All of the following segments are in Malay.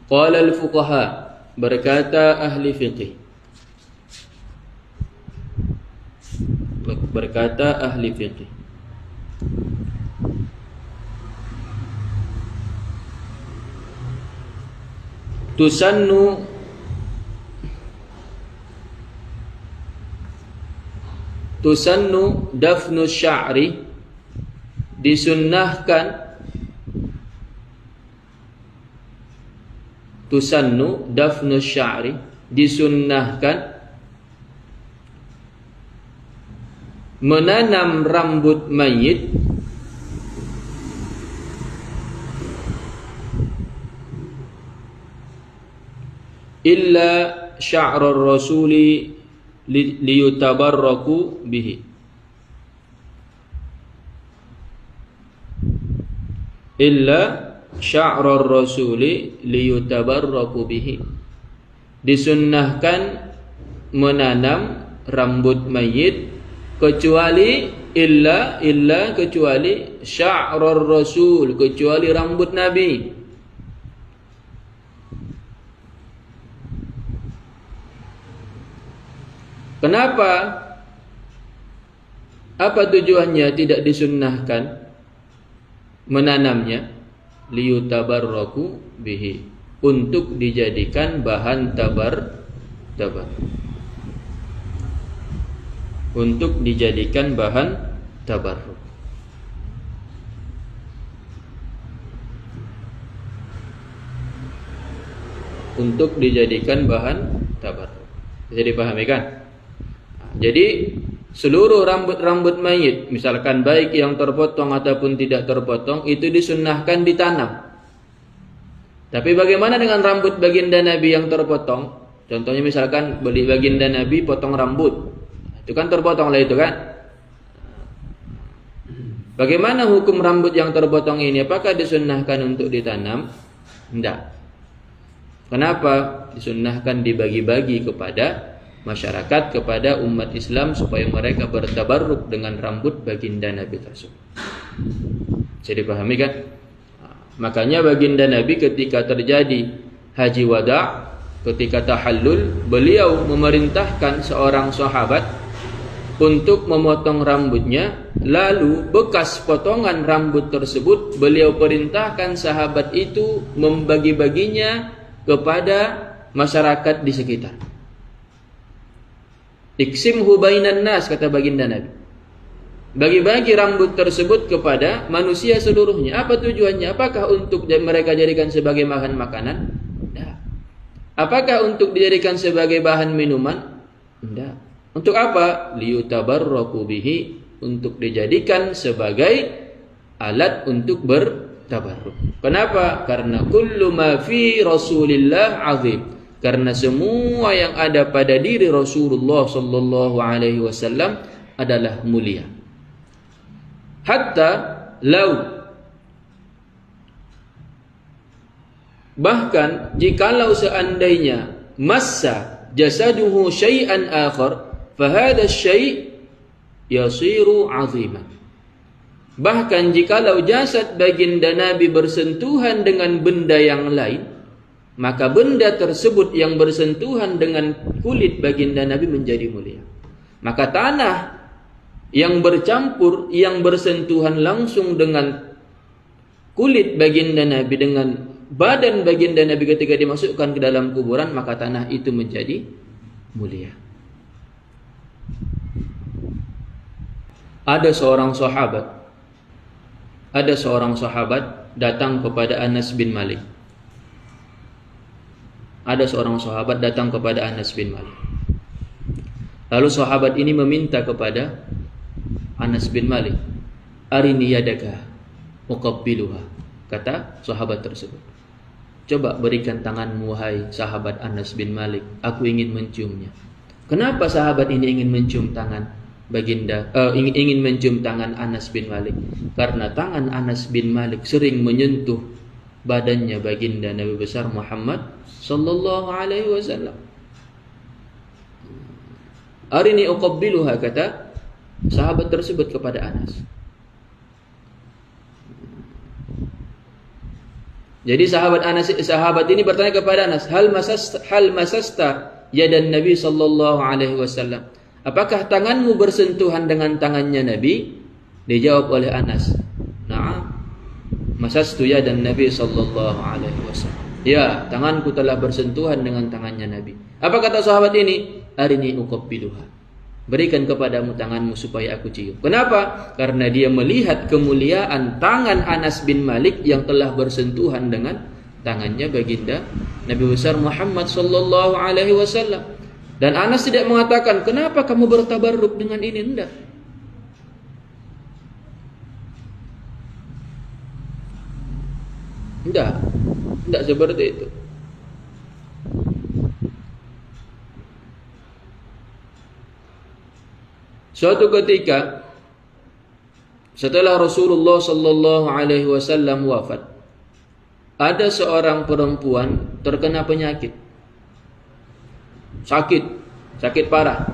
Qala al-fuqaha, berkata ahli fiqih. Berkata ahli fiqih. Tusannu dafnu sya'ri, disunnahkan. Tusannu dafnu sya'ri, disunnahkan menanam rambut mayit illa sya'rar rasuli liyutabarraku bihi. Illa sya'rar rasuli liyutabarraku bihi. Disunnahkan menanam rambut mayit kecuali kecuali sya'rar rasul, kecuali rambut Nabi. Kenapa? Apa tujuannya tidak disunnahkan menanamnya? Liyutabarraku bihi, untuk dijadikan bahan tabar. Untuk dijadikan bahan tabarruk. Untuk dijadikan bahan tabarruk. Bisa dipahami kan? Jadi seluruh rambut-rambut mayit, misalkan baik yang terpotong ataupun tidak terpotong, itu disunnahkan ditanam. Tapi bagaimana dengan rambut baginda Nabi yang terpotong? Contohnya misalkan beli baginda Nabi potong rambut, itu kan terpotong lah itu kan. Bagaimana hukum rambut yang terpotong ini? Apakah disunnahkan untuk ditanam? Tidak. Kenapa? Disunnahkan dibagi-bagi kepada masyarakat, kepada umat Islam, supaya mereka bertabarruk dengan rambut baginda Nabi tersebut. Jadi dipahami kan? Makanya baginda Nabi ketika terjadi haji wada', ketika tahallul, beliau memerintahkan seorang sahabat untuk memotong rambutnya. Lalu bekas potongan rambut tersebut beliau perintahkan sahabat itu membagi-baginya kepada masyarakat di sekitar. Iksimhu bainan nas, kata baginda Nabi. Bagi-bagi rambut tersebut kepada manusia seluruhnya. Apa tujuannya? Apakah untuk mereka jadikan sebagai bahan makanan? Tidak. Apakah untuk dijadikan sebagai bahan minuman? Tidak. Untuk apa? Liyutabarraku bihi, untuk dijadikan sebagai alat untuk bertabarruk. Kenapa? Karena kullu ma fi Rasulillah azim. Karena semua yang ada pada diri Rasulullah sallallahu alaihi wasallam adalah mulia. Hatta lau, bahkan jikalau seandainya massa jasaduhu syai'an akhar, fahada syai' yasiru 'aziman. Bahkan jikalau jasad baginda Nabi bersentuhan dengan benda yang lain, maka benda tersebut yang bersentuhan dengan kulit baginda Nabi menjadi mulia. Maka tanah yang bercampur, yang bersentuhan langsung dengan kulit baginda Nabi, dengan badan baginda Nabi ketika dimasukkan ke dalam kuburan, maka tanah itu menjadi mulia. Ada seorang sahabat datang kepada Anas bin Malik. Ada seorang sahabat datang kepada Anas bin Malik. Lalu sahabat ini meminta kepada Anas bin Malik, arini yadaka uqabbiluha. Kata sahabat tersebut, coba berikan tanganmu wahai sahabat Anas bin Malik, aku ingin menciumnya. Kenapa sahabat ini ingin mencium tangan baginda, ingin mencium tangan Anas bin Malik? Karena tangan Anas bin Malik sering menyentuh badannya baginda Nabi besar Muhammad sallallahu alaihi wasallam. Arini uqabbiluha, kata sahabat tersebut kepada Anas. Jadi sahabat ini bertanya kepada Anas, hal masasta yadan Nabi sallallahu alaihi wasallam. Apakah tanganmu bersentuhan dengan tangannya Nabi? Dijawab oleh Anas, "Na'am. Masastu yadan Nabi sallallahu alaihi wasallam." Ya, tanganku telah bersentuhan dengan tangannya Nabi. Apa kata sahabat ini? Arini uqabbiluha. Berikan kepadamu tanganmu supaya aku cium. Kenapa? Karena dia melihat kemuliaan tangan Anas bin Malik yang telah bersentuhan dengan tangannya baginda Nabi besar Muhammad sallallahu alaihi wasallam. Dan Anas tidak mengatakan, "Kenapa kamu bertabarruk dengan ini?" Enggak. Enggak seperti itu. Suatu ketika setelah Rasulullah sallallahu alaihi wasallam wafat, ada seorang perempuan terkena penyakit. Sakit parah.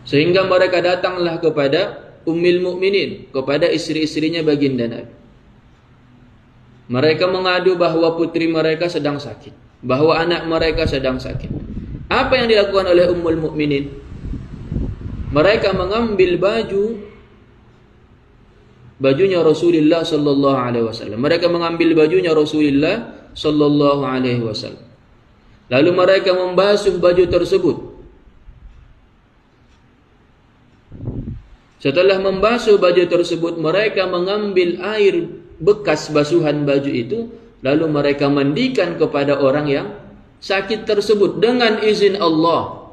Sehingga mereka datanglah kepada Ummul Mukminin, kepada istri-istrinya baginda Nabi. Mereka mengadu bahwa putri mereka sedang sakit, bahwa anak mereka sedang sakit. Apa yang dilakukan oleh Ummul Mukminin? Mereka mengambil bajunya Rasulullah sallallahu alaihi wasallam. Mereka mengambil bajunya Rasulullah sallallahu alaihi wasallam. Lalu mereka membasuh baju tersebut. Setelah membasuh baju tersebut, mereka mengambil air bekas basuhan baju itu, lalu mereka mandikan kepada orang yang sakit tersebut dengan izin Allah.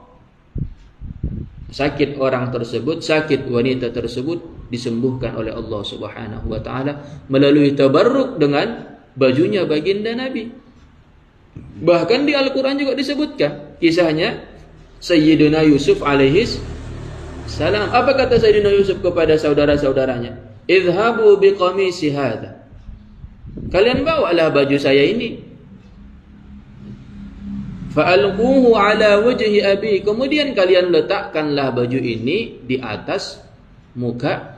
Sakit orang tersebut, sakit wanita tersebut disembuhkan oleh Allah Subhanahu wa taala melalui tabarruk dengan bajunya baginda Nabi. Bahkan di Al-Qur'an juga disebutkan kisahnya Sayyidina Yusuf alaihi salam. Apa kata Sayyidina Yusuf kepada saudara-saudaranya? Idhabu biqamisi hadha. Kalian bawalah baju saya ini. Fa'alquhu ala wajhi abi. Kemudian kalian letakkanlah baju ini di atas muka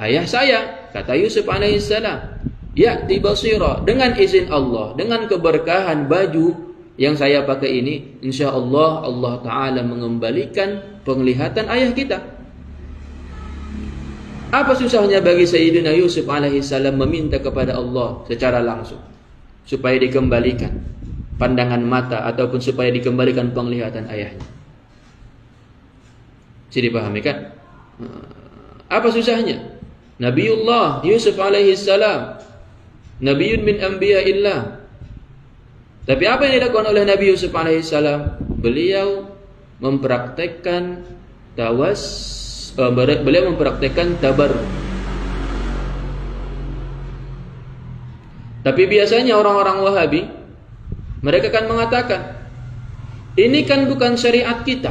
ayah saya, kata Yusuf alaihissalam. Ya'ti basira, dengan izin Allah, dengan keberkahan baju yang saya pakai ini, insyaallah Allah taala mengembalikan penglihatan ayah kita. Apa susahnya bagi Sayyidina Yusuf alaihissalam meminta kepada Allah secara langsung supaya dikembalikan pandangan mata ataupun supaya dikembalikan penglihatan ayahnya? Bisa dipahami kan? Apa susahnya? Nabiullah Yusuf alaihissalam, Nabiun min anbiya'illah. Tapi apa yang dilakukan oleh Nabi Yusuf alaihissalam? Beliau mempraktekkan tabarruk. Tapi biasanya orang-orang Wahabi mereka akan mengatakan, ini kan bukan syariat kita.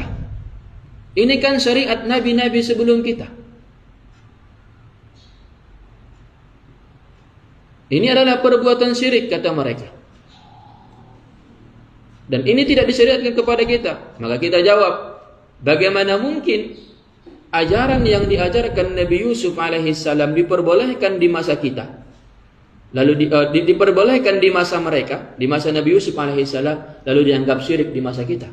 Ini kan syariat nabi-nabi sebelum kita. Ini adalah perbuatan syirik, kata mereka. Dan ini tidak disyariatkan kepada kita. Maka kita jawab, bagaimana mungkin ajaran yang diajarkan Nabi Yusuf alaihissalam diperbolehkan di masa kita, lalu diperbolehkan di masa mereka, di masa Nabi Yusuf alaihissalam, lalu dianggap syirik di masa kita?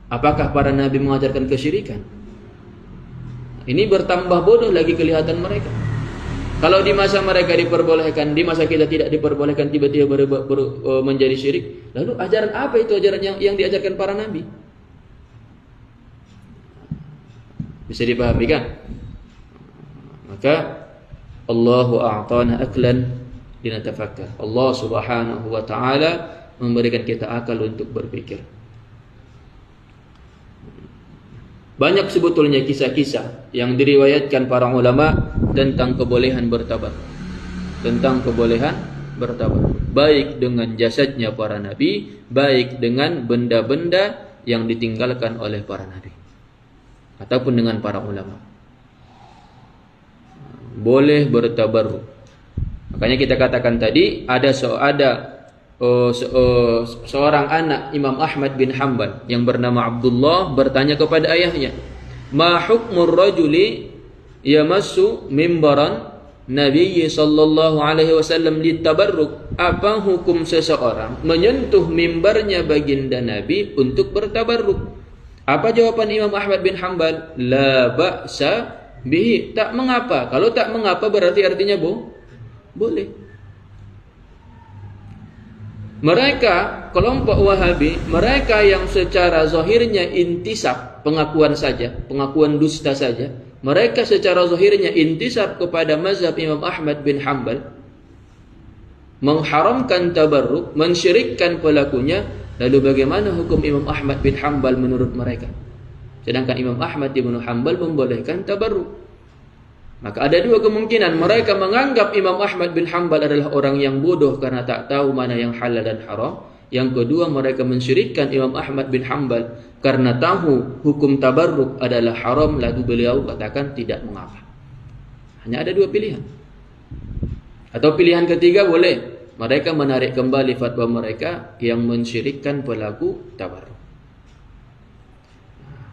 Apakah para nabi mengajarkan kesyirikan? Ini bertambah bodoh lagi kelihatan mereka. Kalau di masa mereka diperbolehkan, di masa kita tidak diperbolehkan, tiba-tiba menjadi syirik. Lalu ajaran apa itu ajaran yang diajarkan para nabi? Bisa dipahami kan? Maka Allahu a'tana aklan linatafakkar. Allah Subhanahu wa taala memberikan kita akal untuk berpikir. Banyak sebetulnya kisah-kisah yang diriwayatkan para ulama tentang kebolehan bertabarruk. Tentang kebolehan bertabarruk, baik dengan jasadnya para nabi, baik dengan benda-benda yang ditinggalkan oleh para nabi, ataupun dengan para ulama. Boleh bertabarruk. Makanya kita katakan tadi ada seorang anak Imam Ahmad bin Hanbal yang bernama Abdullah bertanya kepada ayahnya, "Ma hukmur rajuli yamassu mimbaran Nabi sallallahu alaihi wasallam litabarruk. Apa hukum seseorang menyentuh mimbarnya baginda Nabi untuk bertabarruk? Apa jawaban Imam Ahmad bin Hanbal? La ba'sa bihi. Tak mengapa. Kalau tak mengapa berarti artinya boleh. Mereka kelompok Wahabi, mereka yang secara zahirnya intisab, pengakuan saja, pengakuan dusta saja, mereka secara zahirnya intisab kepada mazhab Imam Ahmad bin Hanbal, mengharamkan tabarruk, mensyirikkan pelakunya. Lalu bagaimana hukum Imam Ahmad bin Hanbal menurut mereka? Sedangkan Imam Ahmad bin Hanbal membolehkan tabarruk. Maka ada dua kemungkinan. Mereka menganggap Imam Ahmad bin Hanbal adalah orang yang bodoh karena tak tahu mana yang halal dan haram. Yang kedua, mereka mensyirikkan Imam Ahmad bin Hanbal karena tahu hukum tabarruk adalah haram, lalu beliau katakan tidak mengapa. Hanya ada dua pilihan. Atau pilihan ketiga boleh, mereka menarik kembali fatwa mereka yang mensyirikkan pelaku tabarruk.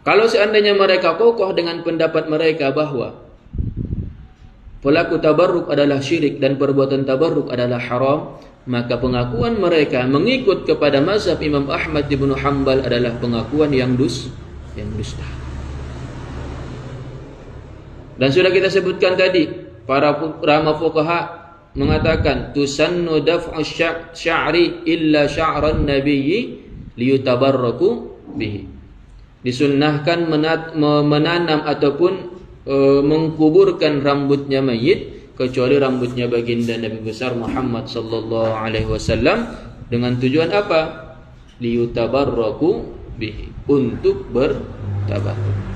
Kalau seandainya mereka kokoh dengan pendapat mereka bahwa pelaku tabarruk adalah syirik dan perbuatan tabarruk adalah haram, maka pengakuan mereka mengikut kepada mazhab Imam Ahmad bin Hanbal adalah pengakuan yang dusta. Dan sudah kita sebutkan tadi, para ulama fuqaha mengatakan tusannu daf'u sya'ri illa sya'ran nabiyyi liyutabarraku bihi. Disunnahkan menanam ataupun mengkuburkan rambutnya mayit kecuali rambutnya baginda Nabi besar Muhammad sallallahu alaihi wasallam, dengan tujuan apa? Liyutabarraku bihi, untuk bertabarruk.